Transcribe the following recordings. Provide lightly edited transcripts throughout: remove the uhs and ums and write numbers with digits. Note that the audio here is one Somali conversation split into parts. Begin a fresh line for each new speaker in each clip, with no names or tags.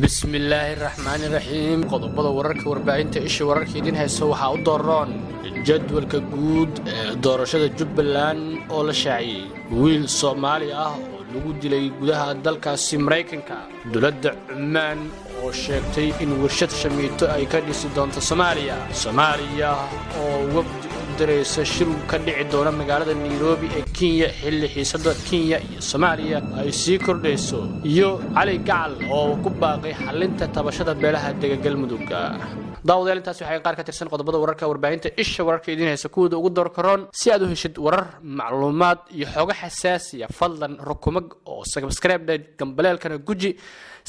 بسم الله الرحمن الرحيم qodobada wararka warbaahinta isha wararka idin hayso waxa u dooran jadwalka guud doorashada Jubbaland oo la shaaciyay wiil Soomaali ah oo lagu dilay gudaha dalkaasi Mareykanka dowladda Cumaan oo sheegtay in warshad shamiito ay ka dhisi doonto Soomaaliya oo wafdi u diraysa shir ka dhici doona magaalada Nairobi ee Kenya xilli xiisada Kenya iyo Soomaaliya ay sii kordhayso iyo Cali Gacal oo ku baaqay xalinta tabashada beelaha Galmudug daawadayaal intaas waxay qaar ka tirsan qodobada wararka warbaahinta isha wararka idin haysa kuwada ugu door karoon si aad u heshid warar macluumaad iyo xogo xasaasi ah fadlan rukumag oo subscribe gambaleelkana guji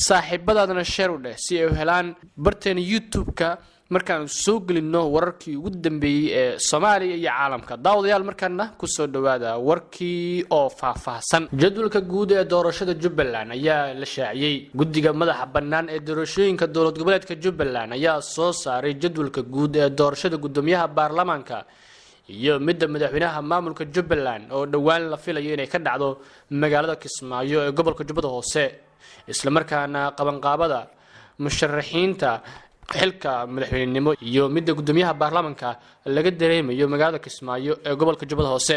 saaxiibadaadana share u dheh si ay u helaan barteen YouTube-ka markaan soo gelino wararkii ugu dambeeyay ee Soomaaliya iyo caalamka daawadayaal markaana ku soo dhawaada warkii oo faahfaahsan jadwalka guud ee doorashada Jubbaland ayaa la shaaciyay guddiga madaxa bannaan ee doorashooyinka dowlad goboleedka Jubbaland ayaa soo saaray jadwalka guud ee doorashada gudoomiyaha baarlamaanka iyo midda madaxweynaha maamulka Jubbaland oo dhawaan la filayo inay ka dhacdo magaalada Kismaayo ee gobolka Jubbada Hoose isla markaana qabanqaabada musharaxiinta xilka madaxweynenimo iyo midda gudoomiyaha baarlamaanka laga dareemayo magaalada Kismaayo ee gobolka Jubbada Hoose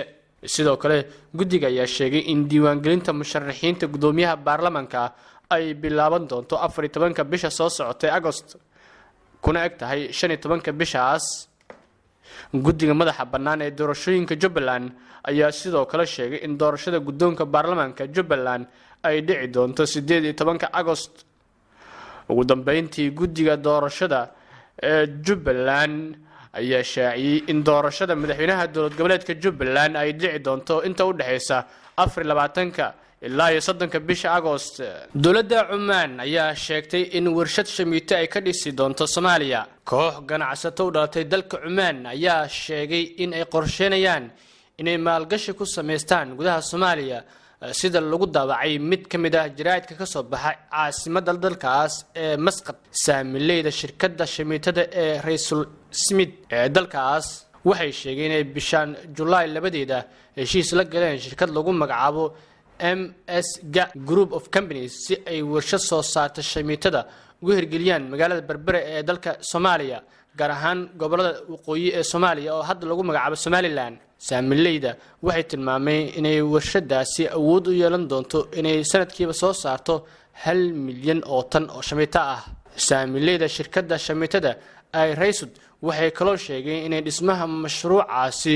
sidoo kale guddiga ayaa sheegay in diiwaangelinta musharaxiinta gudoomiyaha baarlamaanka ay bilaaban doonto 14 bisha soo socotay August kuna eg tahay 15 bishaas guddiga madaxa bannaan ee doorashooyinka Jubbaland ayaa sidoo kale sheegay in doorashada gudoonka baarlamaanka Jubbaland ay dhici doonto 18 August ugu dambeyntii guddiga doorashada ee Jubbaland ayaa shaaciyay in doorashada madaxweynaha dowlad goboleedka Jubbaland ay dhici doonto inta u dhaxaysa 24 ilaa 30 bisha August dowladda Cumaan ayaa sheegtay in warshad shamiito ay ka dhisi doonto Soomaaliya koox ganacsato u dhalatay dalka Cumaan ayaa sheegay in ay qorsheynayaan inay maalgashi ku sameystaan gudaha Soomaaliya sida lagu daabacay mid kamid ah jaraa'idka ka soo baxay caasimadda dalkaas ee Masqat saamileyda shirkadda shamiitada ee Raisul Smith ee dalkaas waxay sheegeen in bishan July 2 heshiis la galeen shirkad lagu magacaabo MSGA Group of Companies si ay warshad soo saarto shamiitada ugu hirgeliyaan magaalada Berbera ee dalka Soomaaliya gaar ahaan gobolada waqooyi ee Soomaaliya oo hadda lagu magacaabo Somaliland saamileyda waxay tilmaameen inay warshadaasi awood u yeelan doonto inay sanadkiiba soo saarto 1 milyan oo tan oo shamiito ah saamileyda shirkadda shamiitada ay Raysud waxay kaloo sheegeen inay dhismaha mashruucaasi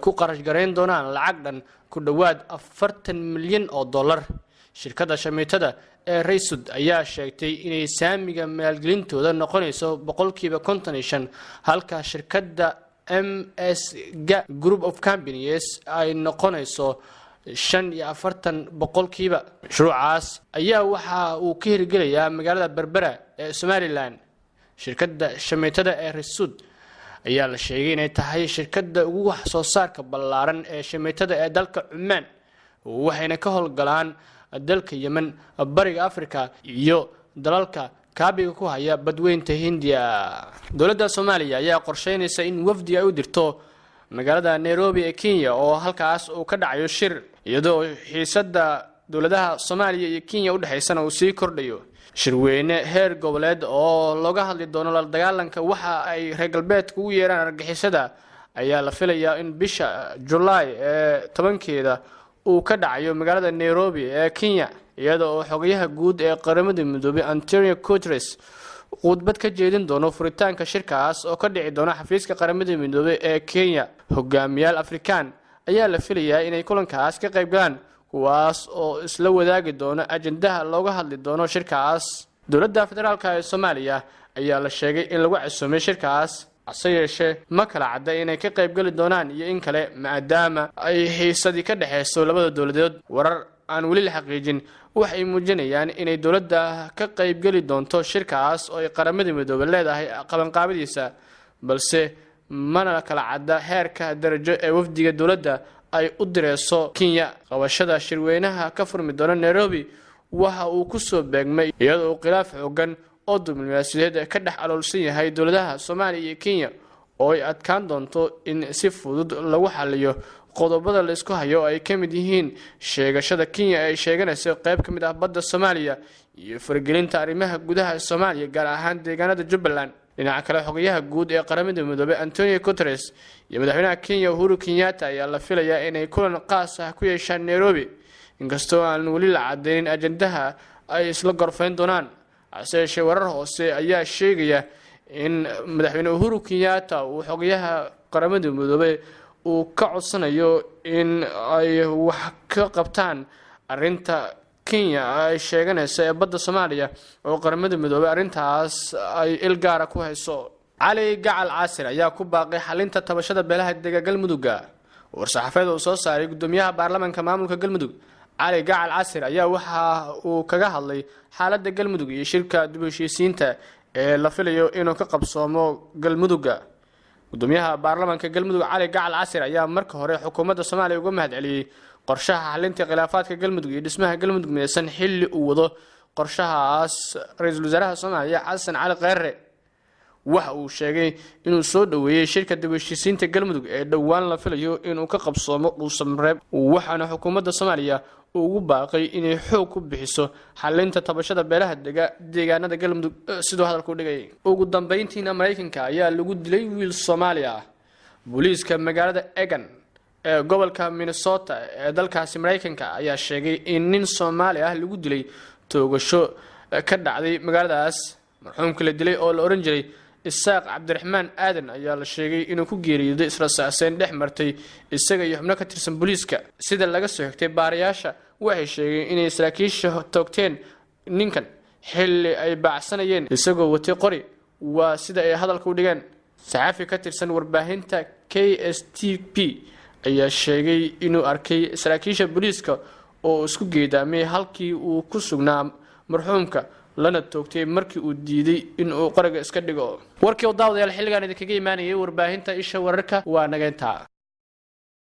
ku qarash gareyn doonaan lacag dhan ku dhawaad 40 milyan oo dollar shirkadda shamiitada ee Raysud ayaa sheegtay inay saamiga maalgelintooda noqonayso 55% halka shirkadda MSGA Group of Companies ay noqonayso 45%. Mashruucaas ayaa waxa uu ka hirgelayaa magaalada Berbera ee Somaliland shirkadda shamiitada ee Raysud ayaa la sheegay inay tahay shirkadda ugu wax soo saarka ballaaran ee shamiitada ee dalka Cumaan waxayna ka howlgalaan dalka Yemen bariga Afrika iyo dalalka kaabiga ku haya badweynta Hindiya dowladda Soomaaliya ayaa qorsheynaysa in wafdi ay u dirto magaalada Nairobi ee Kenya oo halkaas uu ka dhacayo shir iyadoo xiisada dowladaha Soomaaliya iyo Kenya u dhaxaysana uu sii kordhayo shirweyne heer goboleed oo looga hadli doono la dagaalanka waxa ay reer galbeedku u yeeraan argagixisada ayaa la filayaa in bisha July ee 10keeda uu ka dhacayo magaalada Nairobi ee Kenya iyadoo xogayaha guud ee qaramada midoobay Antonio Guterres khudbad ka jeedin doono furitaanka shirkaas oo ka dhici doona xafiiska qaramada midoobay ee Kenya hogaamiyaal Afrikaan ayaa la filayaa inay kulankaas ka qayb galaan kuwaas oo isla wadaagi doona ajendaha looga hadli doono shirkaas dowladda federaalka ee Soomaaliya ayaa la sheegay in lagu casuumay shirkaas asayeeshe ma kala cadda inay ka qayb gali doonaan iyo in kale maadaama ay xiisadii ka dhaxayso labada dowladood warar aan wali la xaqiijin waxay muujinayaan inay dowladda ka qayb gali doonto shirkaas oo ay qaramada midoobay leedahay qabanqaabadiisa balse mana kala cadda heerka darajo ee wafdiga dowladda ay u direyso Kenya qabashada shirweynaha ka furmi doona Nairobi waxa uu ku soo beegmay iyadoo khilaaf xooggan oo diblomaasiyadeed ka dhex aloolsan yahay dowladaha Soomaaliya iyo Kenya oo ay adkaan doonto in si fudud lagu xaliyo qodobada la isku hayo ay ka mid yihiin sheegashada Kenya ay sheeganayso qayb ka mid ah badda Soomaaliya iyo faragelinta arrimaha gudaha Soomaaliya gaar ahaan deegaanada Jubbaland. dhinaca kale xogayaha guud ee qaramada midoobay Antonio Guterres iyo madaxweynaha Kenya Uhuru Kenyatta ayaa la filayaa inay kulan qaas ah ku yeeshaan Nairobi, inkastoo aan wali la cadeyn ajandaha ay isla gorfayn doonaan. Aseeshe warar hoose ayaa sheegaya in madaxweyne Uhuru Kenyatta uu xogayaha qaramada midoobay uu ka codsanayo in ay wax ka qabtaan arinta Kenya ay sheeganayso ee badda Soomaaliya oo qaramada midoobay arintaas ay ilgaara ku hayso. Cali Gacal Casir ayaa ku baaqay xalinta tabashada beelaha deegaanka Galmudug. War-saxaafeed oo soo saaray gudoomiyaha baarlamaanka maamulka Galmudug Cali Gacal Casir ayaa waxa uu kaga hadlay xaaladda Galmudug iyo shirka dib u heshiisiinta ee la filayo inuu ka qabsoomo Galmudug. gudoomiyaha baarlamaanka Galmudug Cali Gacal Casir ayaa marka hore xukuumadda Soomaaliya uga mahadceliyay qorshaha xalinta khilaafaadka Galmudug iyo dhismaha Galmudug midaysan xilli uu wado qorshahaas ra'iisul wasaaraha Soomaaliya Xasan Cali Khayre. waxa uu sheegay inuu soo dhaweeyay shirka dib u heshiisiinta Galmudug ee dhawaan la filayo inuu ka qabsoomo Dhuusamareeb, waxaana xukuumadda Soomaaliya ugu baaqay inay xoog ku bixiso xalinta tabashada beelaha deegaanada Galmudug sidoo hadalku dhigay. ugu dambeyntiina Mareykanka ayaa lagu dilay wiil Soomaali ah. booliiska magaalada Egan ee gobolka Minnesota ee dalkaasi Mareykanka ayaa sheegay in nin Soomaali ah lagu dilay toogasho ka dhacday magaaladaas. marxuumka la dilay oo la oran jiray Isaaq Cabdiraxmaan Aadan ayaa la sheegay inuu ku geeriyooday israasaaseen dhex martay isaga iyo xubno ka tirsan booliiska. sida laga soo xigtay baarayaasha waxay sheegeen inay saraakiisha toogteen ninkan xilli ay baacsanayeen isagoo watay qori, waa sida ay hadalka u dhigeen. saxaafi ka tirsan warbaahinta KSTP ayaa sheegay inuu arkay saraakiisha booliiska oo isku geedaamay halkii uu ku sugnaa marxuumka lana toogtay markii uu diiday in uu qoriga iska dhigo. warkii daawadayaal xilligan idinkaga iimaanayay warbaahinta isha wararka waa nageynta.